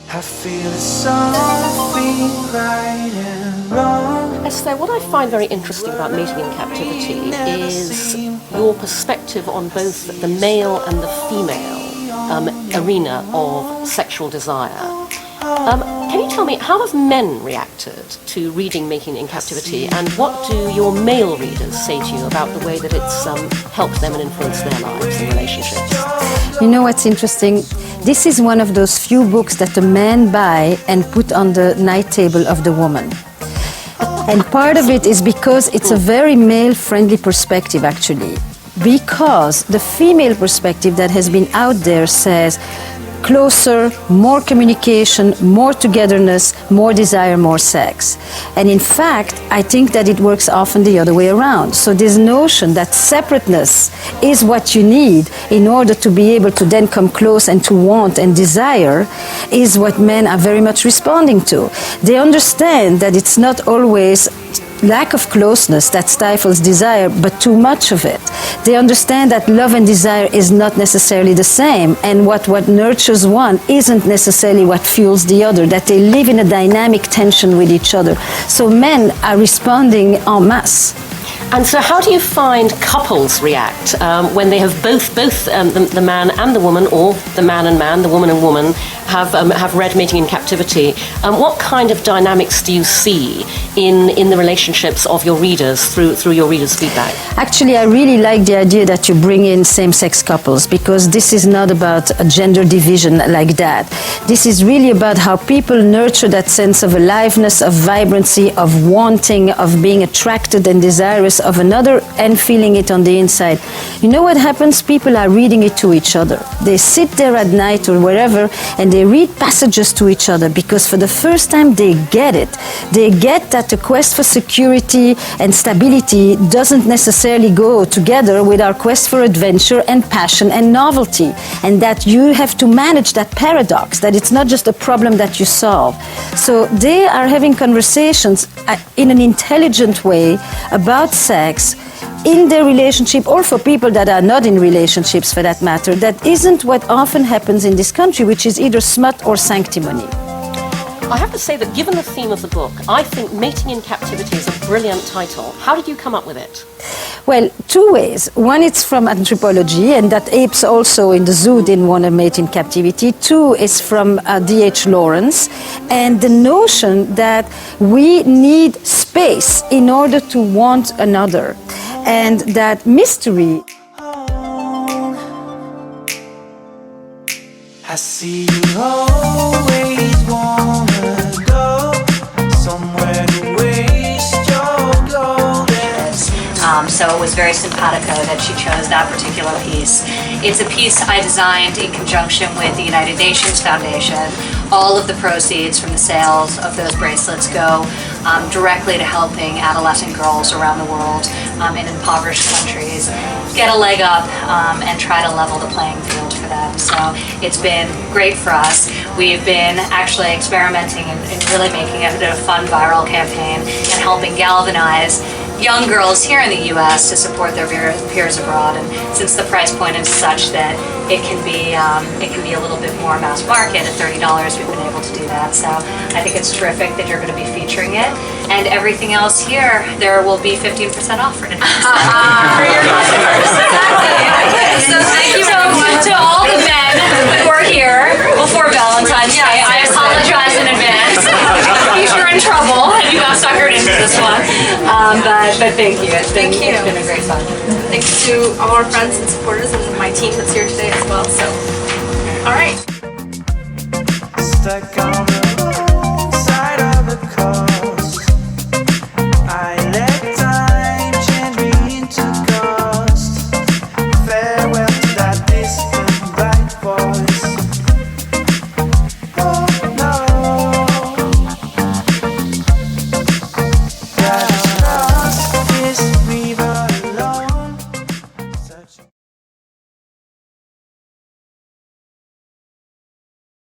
I feel it's something right and wrong. Esther, what I find very interesting about Mating in Captivity is your perspective on both the male and the female arena of sexual desire. Can you tell me, how have men reacted to reading Mating in Captivity, and what do your male readers say to you about the way that it's helped them and influenced their lives and relationships? You know what's interesting? This is one of those few books that a man buy and put on the night table of the woman. And part of it is because it's a very male-friendly perspective, actually. Because the female perspective that has been out there says, closer, more communication, more togetherness, more desire, more sex. And in fact, I think that it works often the other way around. So this notion that separateness is what you need in order to be able to then come close and to want and desire is what men are very much responding to. They understand that it's not always lack of closeness that stifles desire, but too much of it. They understand that love and desire is not necessarily the same, and what nurtures one isn't necessarily what fuels the other, that they live in a dynamic tension with each other. So men are responding en masse. And so how do you find couples react when they have both the man and the woman, or the man and man, the woman and woman, have read Mating in Captivity? What kind of dynamics do you see in the relationships of your readers through your readers' feedback? Actually, I really like the idea that you bring in same-sex couples, because this is not about a gender division like that. This is really about how people nurture that sense of aliveness, of vibrancy, of wanting, of being attracted and desirous of another and feeling it on the inside. You know what happens? People are reading it to each other. They sit there at night or wherever and they read passages to each other, because for the first time they get it. They get that the quest for security and stability doesn't necessarily go together with our quest for adventure and passion and novelty, and that you have to manage that paradox, that it's not just a problem that you solve. So they are having conversations in an intelligent way about sex in their relationship, or for people that are not in relationships for that matter. That isn't what often happens in this country, which is either smut or sanctimony. I have to say that given the theme of the book, I think Mating in Captivity is a brilliant title. How did you come up with it? Well, two ways. One, it's from anthropology, and that apes also in the zoo didn't want to mate in captivity. Two is from D.H. Lawrence, and the notion that we need space in order to want another, and that mystery. I see you always wanna go somewhere to waste your golden season. So it was very simpatico that she chose that particular piece. It's a piece I designed in conjunction with the United Nations Foundation. All of the proceeds from the sales of those bracelets go directly to helping adolescent girls around the world in impoverished countries get a leg up and try to level the playing field for them. So it's been great for us. We've been actually experimenting and really making it a fun viral campaign and helping galvanize young girls here in the U.S. to support their peers abroad. And since the price point is such that it can be a little bit more mass market at $30, we've been able to do that. So I think it's terrific that you're going to be featuring it. And everything else here, there will be 15% off for your customers. So thank you to all the men who are here before Valentine's Day. I apologize in advance. If you're in trouble and you got suckered into this one. But thank you. It's been a great fun. Thanks to all our friends and supporters and my team that's here today as well. So, all right. Stuck on